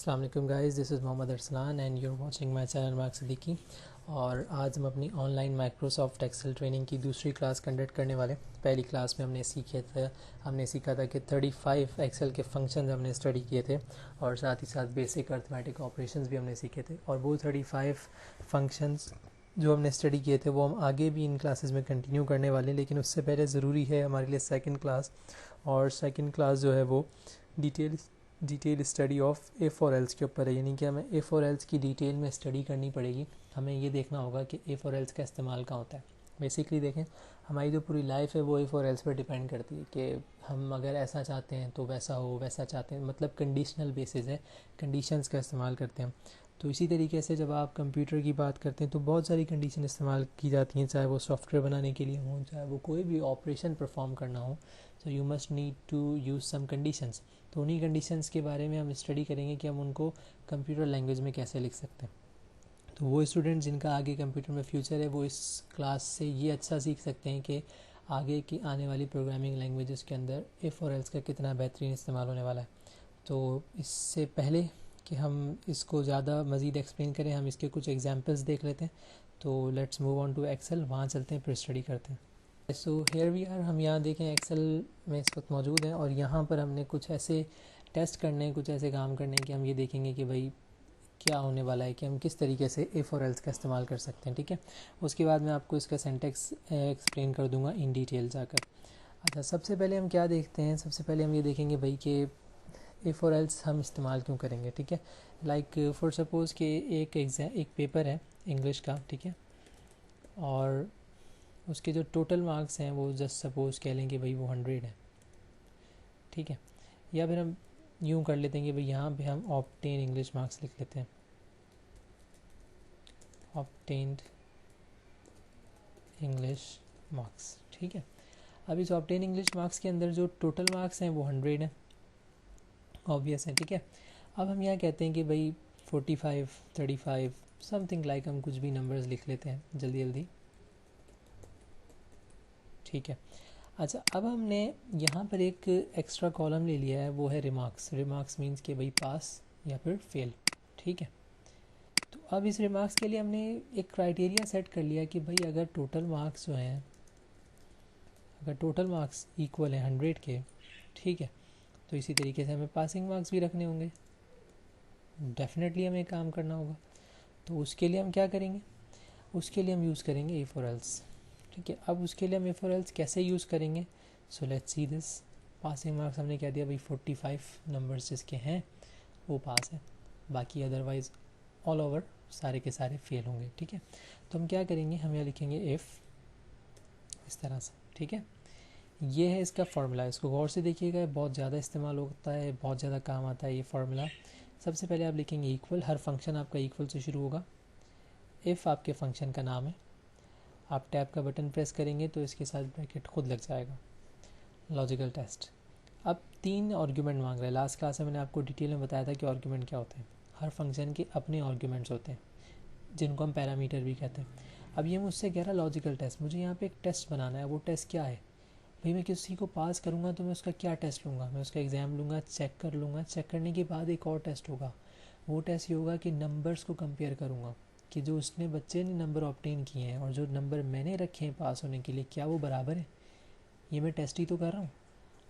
अस्सलाम वालेकुम guys, this is Mohammad Arsalan and you are watching my channel Mark Siddiqui. और आज हम अपनी ऑनलाइन माइक्रोसॉफ्ट एक्सेल ट्रेनिंग की दूसरी क्लास कंडक्ट करने वाले। पहली क्लास में हमने सीखा था कि 35 एक्सेल के फंक्शंस हमने स्टडी किए थे और साथ ही साथ बेसिक अर्थमेटिक ऑपरेशंस भी हमने सीखे थे। और वो 35 फंक्शंस जो हमने स्टडी किए थे वो हम आगे भी इन क्लासेस में कंटिन्यू करने वाले हैं, लेकिन उससे पहले ज़रूरी है हमारे लिए सेकंड क्लास। और सेकंड क्लास जो है वो detail study of A for else के ऊपर है, यानी कि हमें ए फॉर एल्स की डिटेल में स्टडी करनी पड़ेगी। हमें ये देखना होगा कि ए फॉर एल्स का इस्तेमाल कहाँ होता है। बेसिकली देखें, हमारी जो पूरी लाइफ है वो ए फॉर एल्स पर डिपेंड करती है कि हम अगर ऐसा चाहते हैं तो वैसा हो, वैसा चाहते हैं, मतलब कंडीशनल बेसिस है, कंडीशंस का इस्तेमाल करते हैं। तो इसी तरीके से जब आप कंप्यूटर की बात करते हैं तो बहुत सारी कंडीशन इस्तेमाल की जाती हैं, चाहे वो सॉफ्टवेयर बनाने के लिए हो, चाहे वो कोई भी ऑपरेशन परफॉर्म करना हो। So you must need to use some conditions. तो उन्हीं कंडीशंस के बारे में हम स्टडी करेंगे कि हम उनको कंप्यूटर लैंग्वेज में कैसे लिख सकते हैं। तो वो स्टूडेंट जिनका आगे कंप्यूटर में फ्यूचर है वो इस क्लास से ये अच्छा सीख सकते हैं कि आगे की आने वाली प्रोग्रामिंग लैंग्वेजेस के अंदर इफ़ और एल्स का कितना बेहतरीन इस्तेमाल होने वाला है। तो इससे पहले कि हम इसको ज़्यादा मज़ीद एक्सप्लेन करें, हम इसके कुछ एग्जांपल्स देख लेते हैं। तो let's move on to excel, वहाँ चलते हैं, फिर स्टडी करते हैं। सो हेयर वी आर, हम यहाँ देखें एक्सेल में इस वक्त मौजूद हैं और यहाँ पर हमने कुछ ऐसे टेस्ट करने हैं, कुछ ऐसे काम करने हैं कि हम ये देखेंगे कि भाई क्या होने वाला है, कि हम किस तरीके से इफ़ और एल्स का इस्तेमाल कर सकते हैं। ठीक है, उसके बाद मैं आपको इसका सिंटेक्स एक्सप्लेन कर दूंगा इन डिटेल जाकर। अच्छा, सबसे पहले हम क्या देखते हैं, सबसे पहले हम ये देखेंगे भाई कि इफ़ और एल्स हम इस्तेमाल क्यों करेंगे। ठीक है, लाइक फॉर सपोज़ कि एक पेपर है इंग्लिश का, ठीक है, और उसके जो टोटल मार्क्स हैं वो जस्ट सपोज़ कह लें कि भाई वो 100 है। ठीक है, या फिर हम यूँ कर लेते हैं कि भाई यहाँ पे हम ऑब्टेन इंग्लिश मार्क्स लिख लेते हैं, ऑब्टेन्ड इंग्लिश मार्क्स। ठीक है, अब इस ऑब्टेन इंग्लिश मार्क्स के अंदर जो टोटल मार्क्स हैं वो 100 है, ऑब्वियस है। ठीक है, अब हम यहाँ कहते हैं कि भाई 45, 35 समथिंग लाइक, हम कुछ भी नंबर्स लिख लेते हैं जल्दी जल्दी। ठीक है, अच्छा, अब हमने यहाँ पर एक एक्स्ट्रा कॉलम ले लिया है, वो है रिमार्क्स। रिमार्क्स मीन्स कि भाई पास या फिर फेल। ठीक है, तो अब इस रिमार्क्स के लिए हमने एक क्राइटेरिया सेट कर लिया कि भाई अगर टोटल मार्क्स जो हैं, अगर टोटल मार्क्स इक्वल है 100 के, ठीक है, तो इसी तरीके से हमें पासिंग मार्क्स भी रखने होंगे। डेफिनेटली हमें काम करना होगा। तो उसके लिए हम क्या करेंगे, उसके लिए हम यूज़ करेंगे ए फॉर एल्स। ठीक है, अब उसके लिए हम ए फॉर एल्स कैसे यूज़ करेंगे, so let's see this. Passing marks हमने क्या दिया भाई, 45 नंबर्स जिसके हैं वो पास है, बाकी अदरवाइज़ ऑल ओवर सारे के सारे फेल होंगे। ठीक है, तो हम क्या करेंगे, हम यहाँ लिखेंगे इफ़, इस तरह से। ठीक है, ये है इसका फार्मूला, इसको गौर से देखिएगा, बहुत ज़्यादा इस्तेमाल होता है, बहुत ज़्यादा काम आता है ये फार्मूला। सबसे पहले आप लिखेंगे इक्वल, हर फंक्शन आपका इक्वल से शुरू होगा। इफ़ आपके फंक्शन का नाम है, आप टैब का बटन प्रेस करेंगे तो इसके साथ ब्रैकेट खुद लग जाएगा। लॉजिकल टेस्ट, अब 3 आर्गुमेंट मांग रहा है। लास्ट क्लास में मैंने आपको डिटेल में बताया था कि आर्गुमेंट क्या होते हैं। हर फंक्शन के अपने आर्गुमेंट्स होते हैं जिनको हम पैरामीटर भी कहते हैं। अब ये मुझसे कह रहा है लॉजिकल टेस्ट, मुझे यहाँ पे एक टेस्ट बनाना है। वो टेस्ट क्या है भाई, मैं किसी को पास करूँगा तो मैं उसका क्या टेस्ट लूँगा, मैं उसका एग्ज़ाम लूँगा, चेक कर लूँगा, चेक करने के बाद एक और टेस्ट होगा। वो टेस्ट ये होगा कि नंबर्स को कंपेयर करूँगा कि जो उसने बच्चे ने नंबर ऑब्टेन किए हैं और जो नंबर मैंने रखे हैं पास होने के लिए, क्या वो बराबर है। ये मैं टेस्ट ही तो कर रहा हूँ।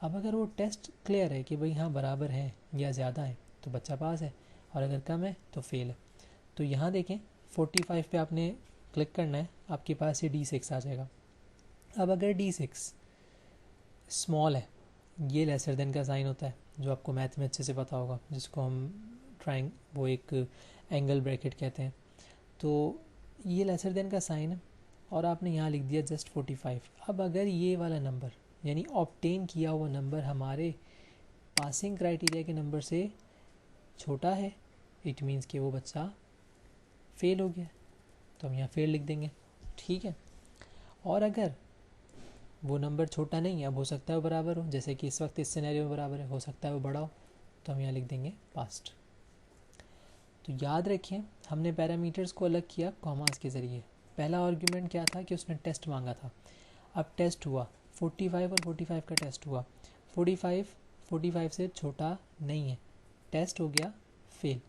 अब अगर वो टेस्ट क्लियर है कि भाई हाँ बराबर है या ज़्यादा है तो बच्चा पास है, और अगर कम है तो फेल है। तो यहाँ देखें 45 पे आपने क्लिक करना है, आपके पास ये D6 आ जाएगा। अब अगर D6 स्मॉल है, ये लेसर देन का साइन होता है, जो आपको मैथ में अच्छे से पता होगा, जिसको हम वो एक एंगल ब्रैकेट कहते हैं। तो ये लेसर देन का साइन है और आपने यहाँ लिख दिया जस्ट 45। अब अगर ये वाला नंबर यानी ऑब्टेन किया हुआ नंबर हमारे पासिंग क्राइटेरिया के नंबर से छोटा है, इट मीन्स कि वो बच्चा फेल हो गया, तो हम यहाँ फेल लिख देंगे। ठीक है, और अगर वो नंबर छोटा नहीं है, अब हो सकता है वो बराबर हो, जैसे कि इस वक्त इस सिनेरियो में बराबर है, हो सकता है वो बड़ा हो, तो हम यहाँ लिख देंगे पास्ट। तो याद रखें, हमने पैरामीटर्स को अलग किया कॉमास के ज़रिए। पहला आर्गुमेंट क्या था कि उसने टेस्ट मांगा था। अब टेस्ट हुआ 45 और 45 का टेस्ट हुआ। 45 से छोटा नहीं है, टेस्ट हो गया फेल।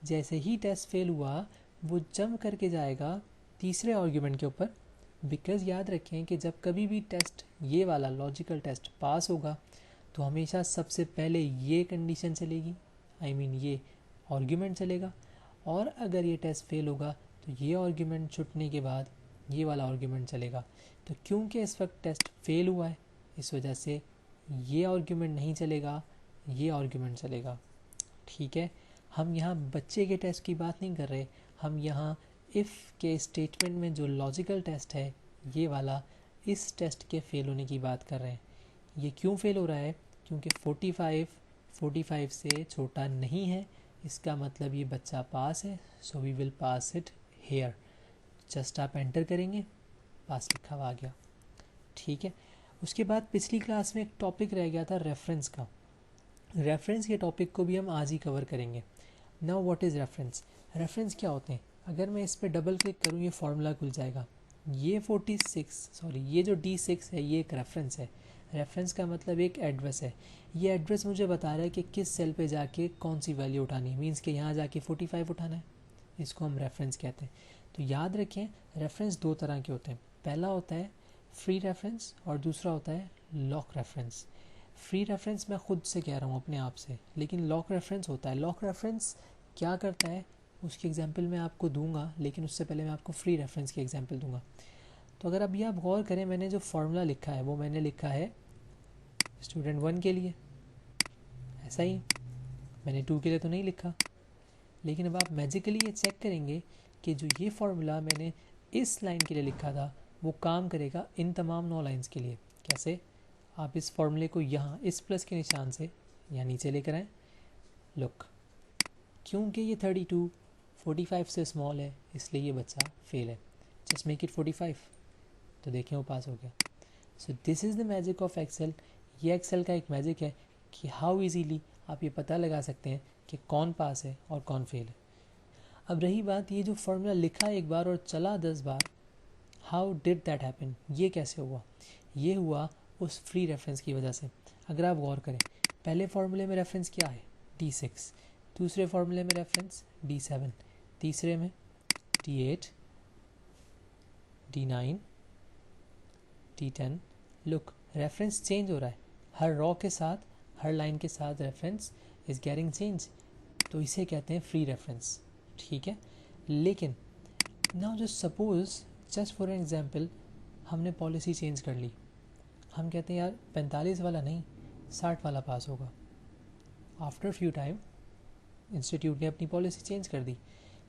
जैसे ही टेस्ट फेल हुआ वो जंप करके जाएगा तीसरे आर्ग्यूमेंट के ऊपर, बिकॉज याद रखें कि जब कभी भी टेस्ट ये वाला लॉजिकल टेस्ट पास होगा तो हमेशा सबसे पहले ये कंडीशन चलेगी, ये आर्ग्यूमेंट चलेगा, और अगर ये टेस्ट फेल होगा तो ये आर्ग्यूमेंट छुटने के बाद ये वाला आर्ग्यूमेंट चलेगा। तो क्योंकि इस वक्त टेस्ट फेल हुआ है इस वजह से ये आर्ग्यूमेंट नहीं चलेगा, ये आर्ग्यूमेंट चलेगा। ठीक है, हम यहाँ बच्चे के टेस्ट की बात नहीं कर रहे, हम यहाँ इफ़ के स्टेटमेंट में जो लॉजिकल टेस्ट है ये वाला, इस टेस्ट के फेल होने की बात कर रहे हैं। ये क्यों फेल हो रहा है? क्योंकि 45 से छोटा नहीं है, इसका मतलब ये बच्चा पास है, so we will pass it here. Just आप एंटर करेंगे, पास लिखा हुआ आ गया। ठीक है, उसके बाद पिछली क्लास में एक टॉपिक रह गया था रेफरेंस का। रेफरेंस के टॉपिक को भी हम आज ही कवर करेंगे। Now what is reference? Reference क्या होते हैं? अगर मैं इस पर डबल क्लिक करूँ ये फार्मूला खुल जाएगा। ये ये जो D6 है ये एक रेफरेंस है। रेफरेंस का मतलब एक एड्रेस है। ये एड्रेस मुझे बता रहा है कि किस सेल पे जाके कौन सी वैल्यू उठानी है, मीन्स कि यहाँ जाके 45 उठाना है, इसको हम रेफरेंस कहते हैं। तो याद रखें रेफरेंस दो तरह के होते हैं, पहला होता है फ्री रेफरेंस और दूसरा होता है लॉक रेफरेंस। फ्री रेफरेंस मैं खुद से कह रहा हूँ अपने आप से, लेकिन लॉक रेफरेंस होता है। लॉक रेफरेंस क्या करता है उसकी एग्जांपल मैं आपको दूंगा, लेकिन उससे पहले मैं आपको फ्री रेफरेंस की एग्जांपल दूंगा। तो अगर अभी आप गौर करें, मैंने जो फार्मूला लिखा है वो मैंने लिखा है स्टूडेंट 1 के लिए, ऐसा ही मैंने 2 के लिए तो नहीं लिखा। लेकिन अब आप मैजिकली ये चेक करेंगे कि जो ये फार्मूला मैंने इस लाइन के लिए लिखा था वो काम करेगा इन तमाम 9 लाइंस के लिए। कैसे? आप इस फार्मूले को यहाँ इस प्लस के निशान से यहाँ नीचे लेकर आएँ। लुक, क्योंकि ये 32 45 से स्मॉल है इसलिए ये बच्चा फेल है। जस्ट मेक इट 45, तो देखें वो पास हो गया। So this is the magic of excel. ये एक्सेल का एक मैजिक है कि हाउ इजीली आप ये पता लगा सकते हैं कि कौन पास है और कौन फेल है। अब रही बात, ये जो फार्मूला लिखा एक बार और चला 10 बार, हाउ डिड दैट हैपन? ये कैसे हुआ? ये हुआ उस फ्री रेफरेंस की वजह से। अगर आप गौर करें, पहले फार्मूले में रेफरेंस क्या है? D6, दूसरे फार्मूले में रेफरेंस D7, तीसरे में D8, D9, D10। Look, reference change हो रहा है, हर रॉ के साथ, हर लाइन के साथ रेफरेंस इज़ गेटिंग चेंज, तो इसे कहते हैं फ्री रेफरेंस। ठीक है, लेकिन now just suppose, just for an example, हमने पॉलिसी चेंज कर ली। हम कहते हैं यार 45 वाला नहीं 60 वाला पास होगा। आफ्टर फ्यू टाइम इंस्टीट्यूट ने अपनी पॉलिसी चेंज कर दी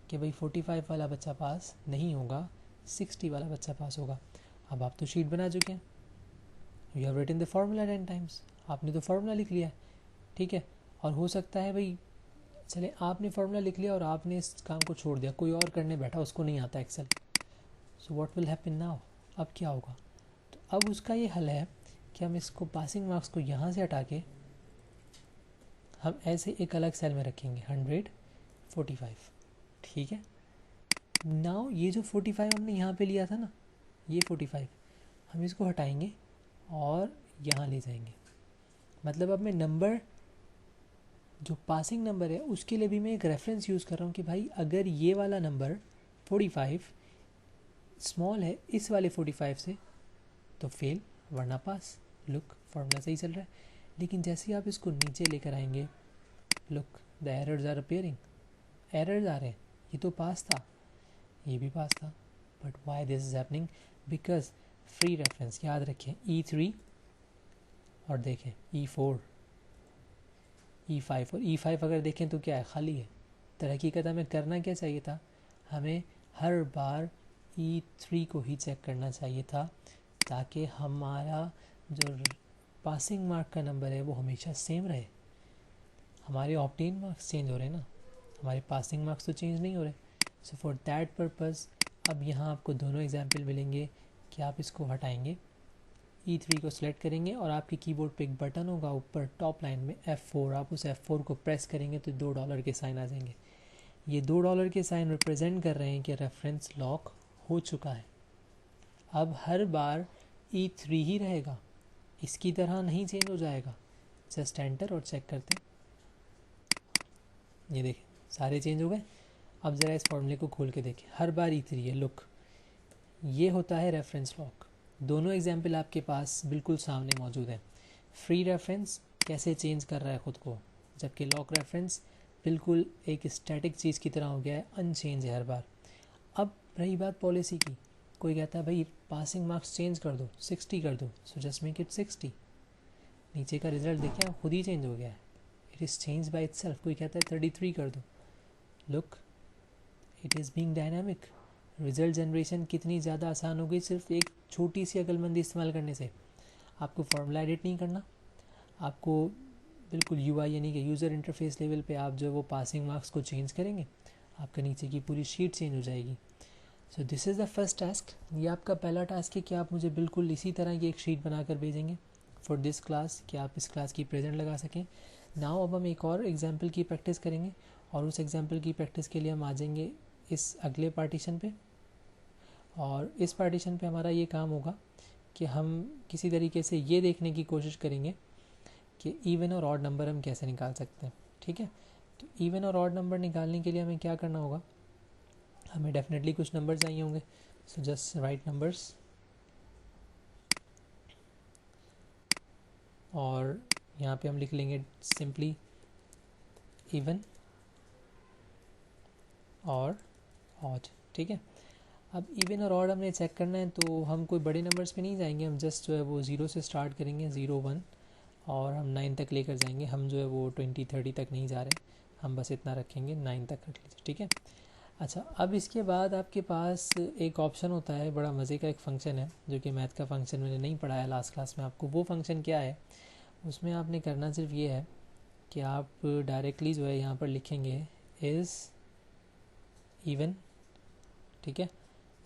कि भाई 45 वाला बच्चा पास नहीं होगा, 60 वाला बच्चा पास होगा। अब आप तो शीट बना चुके हैं, you have written the formula 10 times, आपने तो फार्मूला लिख लिया है। ठीक है, और हो सकता है भाई चले आपने फार्मूला लिख लिया और आपने इस काम को छोड़ दिया, कोई और करने बैठा, उसको नहीं आता excel. So what will happen now? अब क्या होगा? तो अब उसका ये हल है कि हम इसको पासिंग मार्क्स को यहाँ से हटा के हम ऐसे एक अलग सेल में रखेंगे 145। ठीक है, नाउ ये जो 45 हमने यहाँ पे लिया था ना, ये 45 हम इसको हटाएंगे और यहाँ ले जाएंगे। मतलब अब मैं नंबर जो पासिंग नंबर है उसके लिए भी मैं एक रेफरेंस यूज़ कर रहा हूँ कि भाई अगर ये वाला नंबर 45 स्मॉल है इस वाले 45 से तो फेल वरना पास। लुक, फार्मूला सही चल रहा है, लेकिन जैसे ही आप इसको नीचे लेकर आएंगे, look the errors are appearing, errors आ रहे हैं। ये तो पास था, ये भी पास था, but why this is happening? Because free reference. याद रखें E3 और देखें E4, E5 और E5 अगर देखें तो क्या है? खाली है। तो हकीकत हमें करना क्या चाहिए था? हमें हर बार E3 को ही चेक करना चाहिए था ताकि हमारा जो पासिंग मार्क का नंबर है वो हमेशा सेम रहे। हमारे ऑब्टेन मार्क्स चेंज हो रहे हैं ना, हमारे पासिंग मार्क्स तो चेंज नहीं हो रहे। सो फॉर दैट पर्पज़ अब यहाँ आपको दोनों एग्जाम्पल मिलेंगे कि आप इसको हटाएंगे, E3 को सिलेक्ट करेंगे और आपके कीबोर्ड पे एक बटन होगा ऊपर टॉप लाइन में F4, आप उस F4 को प्रेस करेंगे तो $2 के साइन आ जाएंगे। ये $2 के साइन रिप्रेजेंट कर रहे हैं कि रेफरेंस लॉक हो चुका है। अब हर बार E3 ही रहेगा, इसकी तरह नहीं चेंज हो जाएगा। जस्ट एंटर और चेक करते हैं, ये देखें सारे चेंज हो गए। अब ज़रा इस फॉर्मूले को खोल के देखें, हर बार E3 है। लुक, ये होता है रेफरेंस लॉक। दोनों एग्जाम्पल आपके पास बिल्कुल सामने मौजूद है। फ्री रेफरेंस कैसे चेंज कर रहा है ख़ुद को, जबकि लॉक रेफरेंस बिल्कुल एक स्टैटिक चीज़ की तरह हो गया है, अनचेंज है हर बार। अब रही बात पॉलिसी की, कोई कहता है भाई पासिंग मार्क्स चेंज कर दो, 60 कर दो, सो जस्ट मेक इट 60। नीचे का रिजल्ट देखें, खुद ही चेंज हो गया है, it is change by itself. कोई कहता है 33 कर दो, look it is being dynamic. Result generation कितनी ज़्यादा आसान हो गई सिर्फ एक छोटी सी अक्लमंदी इस्तेमाल करने से। आपको फार्मूला एडिट नहीं करना, आपको बिल्कुल UI यानी कि यूज़र इंटरफेस लेवल पे आप जो है वो पासिंग मार्क्स को चेंज करेंगे, आपका नीचे की पूरी शीट चेंज हो जाएगी। सो this is the first task. ये आपका पहला टास्क है कि आप मुझे बिल्कुल इसी तरह की एक शीट बनाकर भेजेंगे फॉर दिस क्लास, कि आप इस क्लास की प्रेजेंट लगा सकें। नाउ अब हम एक और एग्जाम्पल की प्रैक्टिस करेंगे, और उस एग्जाम्पल की प्रैक्टिस के लिए हम आ जाएंगे इस अगले पार्टीशन पे। और इस पार्टीशन पे हमारा ये काम होगा कि हम किसी तरीके से ये देखने की कोशिश करेंगे कि इवन और ऑड नंबर हम कैसे निकाल सकते हैं। ठीक है, तो इवन और ऑड नंबर निकालने के लिए हमें क्या करना होगा, हमें डेफिनेटली कुछ नंबर चाहिए होंगे। सो जस्ट राइट नंबर्स, और यहाँ पे हम लिख लेंगे सिंपली इवन और ऑड। ठीक है, अब इवन और ऑड हमने चेक करना है, तो हम कोई बड़े नंबर्स पे नहीं जाएंगे, हम जस्ट जो है वो 0 से स्टार्ट करेंगे, 0 1, और हम 9 तक लेकर जाएंगे। हम जो है वो 20 30 तक नहीं जा रहे, हम बस इतना रखेंगे, 9 तक रख लीजिए। ठीक है, अच्छा अब इसके बाद आपके पास एक ऑप्शन होता है, बड़ा मज़े का एक फंक्शन है, जो कि मैथ का फंक्शन मैंने नहीं पढ़ाया लास्ट क्लास में आपको। वो फंक्शन क्या है, उसमें आपने करना सिर्फ ये है कि आप डायरेक्टली जो है यहाँ पर लिखेंगे इज़ इवन। ठीक है,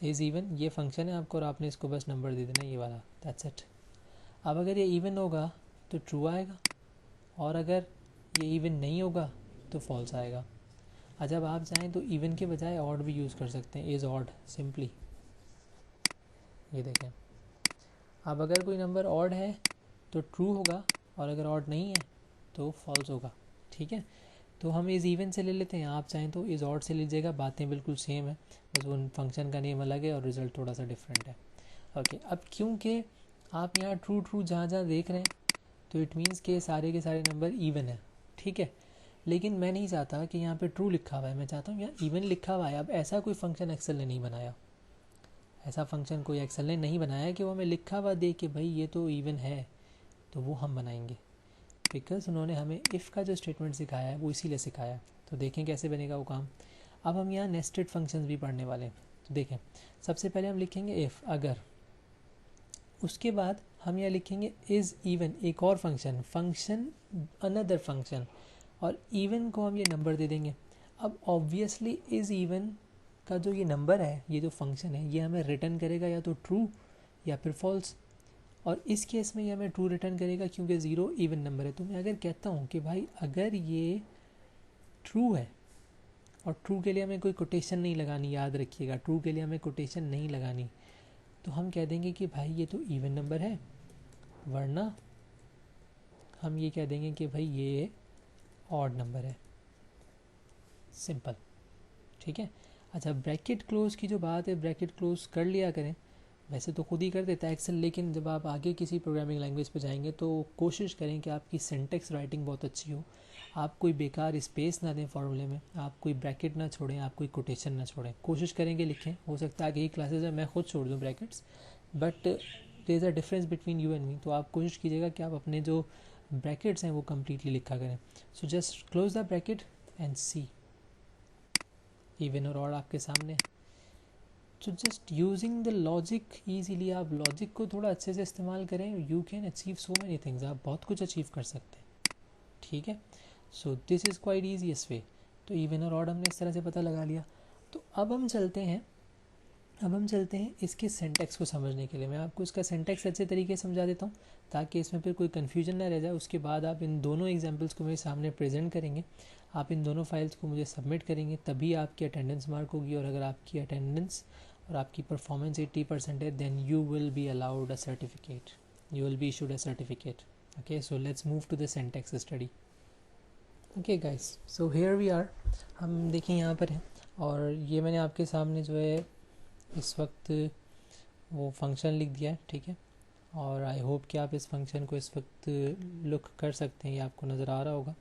इज़ इवन ये फंक्शन है आपको, और आपने इसको बस नंबर दे देना, ये वाला, दैट्स इट। अब अगर ये इवन होगा तो ट्रू आएगा, और अगर ये इवन नहीं होगा तो फॉल्स आएगा। जब आप चाहें तो इवन के बजाय ऑड भी यूज़ कर सकते हैं, इज़ ऑड सिंपली। ये देखें, अब अगर कोई नंबर ऑड है तो ट्रू होगा, और अगर ऑड नहीं है तो फॉल्स होगा। ठीक है, तो हम इज़ इवन से ले लेते हैं, आप चाहें तो इज़ ऑड से लीजिएगा, बातें बिल्कुल सेम है, बस वो फंक्शन का नेम अलग है और रिज़ल्ट थोड़ा सा डिफरेंट है। ओके, अब क्योंकि आप यहाँ ट्रू ट्रू जहाँ जहाँ देख रहे हैं, तो इट मीन्स के सारे नंबर इवन है। ठीक है, लेकिन मैं नहीं चाहता कि यहाँ पे ट्रू लिखा हुआ है, मैं चाहता हूँ यहाँ इवन लिखा हुआ है। अब ऐसा कोई फंक्शन एक्सेल ने नहीं बनाया, ऐसा फंक्शन कोई एक्सेल ने नहीं बनाया कि वो हमें लिखा हुआ दे कि भाई ये तो इवन है, तो वो हम बनाएंगे, बिकॉज उन्होंने हमें इफ़ का जो स्टेटमेंट सिखाया है वो इसीलिए सिखाया है। तो देखें कैसे बनेगा वो काम। अब हम यहाँ नेस्टेड फंक्शंस भी पढ़ने वाले हैं, तो देखें सबसे पहले हम लिखेंगे इफ़, अगर, उसके बाद हम यहाँ लिखेंगे इज़ इवन, एक और फंक्शन अनदर फंक्शन, और इवन को हम ये नंबर दे देंगे। अब ऑब्वियसली इज़ इवन का जो ये नंबर है, ये जो फंक्शन है, ये हमें रिटर्न करेगा या तो ट्रू या फिर फॉल्स, और इस केस में ये हमें ट्रू रिटर्न करेगा क्योंकि 0 इवन नंबर है। तो मैं अगर कहता हूँ कि भाई अगर ये ट्रू है, और ट्रू के लिए हमें कोई कोटेशन नहीं लगानी, याद रखिएगा ट्रू के लिए हमें कोटेशन नहीं लगानी, तो हम कह देंगे कि भाई ये तो इवन नंबर है, वरना हम ये कह देंगे कि भाई ये ऑड नंबर है, सिंपल। ठीक है, अच्छा ब्रैकेट क्लोज की जो बात है, ब्रैकेट क्लोज कर लिया करें, वैसे तो खुद ही कर देता है एक्सेल, लेकिन जब आप आगे किसी प्रोग्रामिंग लैंग्वेज पे जाएंगे तो कोशिश करें कि आपकी सिंटेक्स राइटिंग बहुत अच्छी हो, आप कोई बेकार स्पेस ना दें फार्मूले में, आप कोई ब्रैकेट ना छोड़ें, आप कोई कोटेशन ना छोड़ें, कोशिश करेंगे लिखें। हो सकता है आगे ही क्लासेज में मैं खुद छोड़ दूँ brackets, but there is a difference between you and me, तो आप कोशिश कीजिएगा कि आप अपने जो ब्रैकेट्स हैं वो कम्प्लीटली लिखा करें। So just close the bracket and see, even और ऑड आपके सामने। तो just using the logic easily, आप लॉजिक को थोड़ा अच्छे से इस्तेमाल करें, you can achieve so many things, आप बहुत कुछ अचीव कर सकते हैं। ठीक है, so this is quite easiest way. तो इवन और ऑड हमने इस तरह से पता लगा लिया। तो अब हम चलते हैं इसके सिंटैक्स को समझने के लिए। मैं आपको इसका सिंटैक्स अच्छे तरीके से समझा देता हूँ ताकि इसमें फिर कोई कन्फ्यूजन ना रह जाए। उसके बाद आप इन दोनों एग्जाम्पल्स को मेरे सामने प्रेजेंट करेंगे, आप इन दोनों फाइल्स को मुझे सबमिट करेंगे, तभी आपकी अटेंडेंस मार्क होगी, और अगर आपकी अटेंडेंस और आपकी परफॉर्मेंस 80% है, then you will be allowed a certificate, you will be issued a certificate. Okay, so let's move to the syntax study. Okay guys, so here we are, हम देखें यहाँ पर हैं और ये मैंने आपके सामने जो है इस वक्त वो फंक्शन लिख दिया है, ठीक है। और आई होप कि आप इस फंक्शन को इस वक्त लुक कर सकते हैं, ये आपको नज़र आ रहा होगा।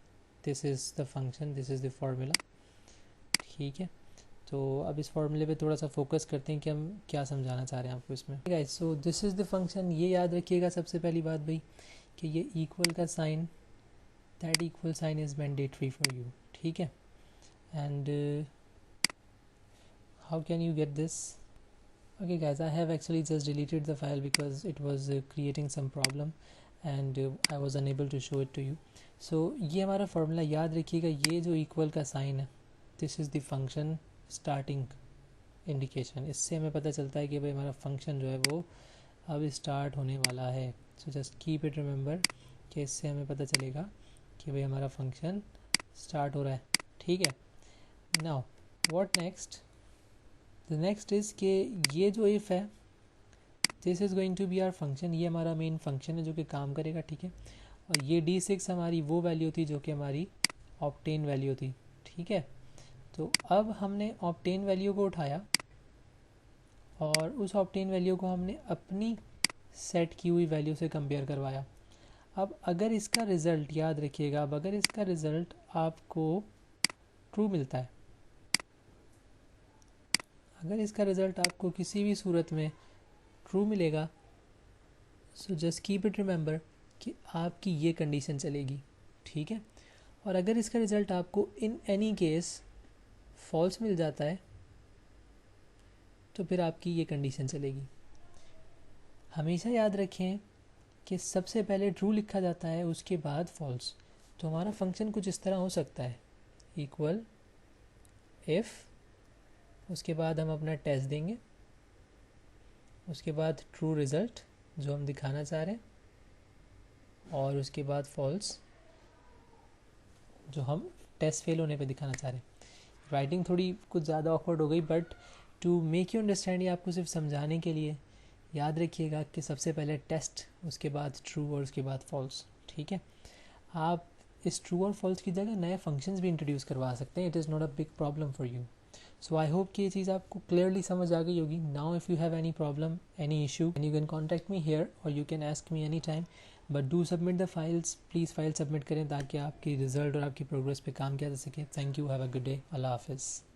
This is the function, this is the formula, ठीक है। तो अब इस फार्मूले पे थोड़ा सा फोकस करते हैं कि हम क्या समझाना चाह रहे हैं आपको इसमें। Guys, so this is the function. ये याद रखिएगा सबसे पहली बात भाई कि ये इक्वल का sign, that equal sign is mandatory for you, ठीक है। And how can you get this? Okay guys, I have actually just deleted the file because it was creating some problem and I was unable to show it to you. So ये हमारा formula याद रखिएगा, ये जो equal का sign है, this is the function starting indication. इससे हमें पता चलता है कि भाई हमारा फंक्शन जो है वो अब स्टार्ट होने वाला है। So just keep it remember कि इससे हमें पता चलेगा कि भाई हमारा फंक्शन स्टार्ट हो रहा है, ठीक है। Now what next? The next is कि ये जो इफ़ है, this is going to be our function, ये हमारा मेन फंक्शन है जो कि काम करेगा, ठीक है। और ये D6 हमारी वो वैल्यू थी जो कि हमारी ऑब्टेन वैल्यू थी, ठीक है। तो अब हमने ऑब्टेन वैल्यू को उठाया और उस ऑब्टेन वैल्यू को हमने अपनी सेट की हुई वैल्यू से कंपेयर करवाया। अब अगर इसका रिज़ल्ट याद रखिएगा, अब अगर इसका रिज़ल्ट आपको ट्रू मिलता है, अगर इसका रिज़ल्ट आपको किसी भी सूरत में ट्रू मिलेगा, so just keep it remember कि आपकी ये कंडीशन चलेगी, ठीक है। और अगर इसका रिज़ल्ट आपको इन एनी केस फॉल्स मिल जाता है तो फिर आपकी ये कंडीशन चलेगी। हमेशा याद रखें कि सबसे पहले ट्रू लिखा जाता है, उसके बाद फॉल्स। तो हमारा फंक्शन कुछ इस तरह हो सकता है, इक्वल इफ़, उसके बाद हम अपना टेस्ट देंगे, उसके बाद ट्रू रिज़ल्ट जो हम दिखाना चाह रहे हैं, और उसके बाद फॉल्स जो हम टेस्ट फेल होने पे दिखाना चाह रहे हैं। राइटिंग थोड़ी कुछ ज़्यादा ऑकवर्ड हो गई, but to make you understand, ये आपको सिर्फ समझाने के लिए याद रखिएगा कि सबसे पहले टेस्ट, उसके बाद ट्रू और उसके बाद फॉल्स, ठीक है। आप इस ट्रू और फॉल्स की जगह नए फंक्शंस भी इंट्रोड्यूस करवा सकते हैं, it is not a big problem for you. So I hope कि ये चीज़ आपको क्लियरली समझ आ गई होगी। Now if you have any problem, any issue, and you can contact me here और you can ask me any time, but do submit the files, please file submit करें ताकि आपकी रिजल्ट और आपकी प्रोग्रेस पे काम किया जा सके। Thank you, have a good day, अल्लाह हाफिज़।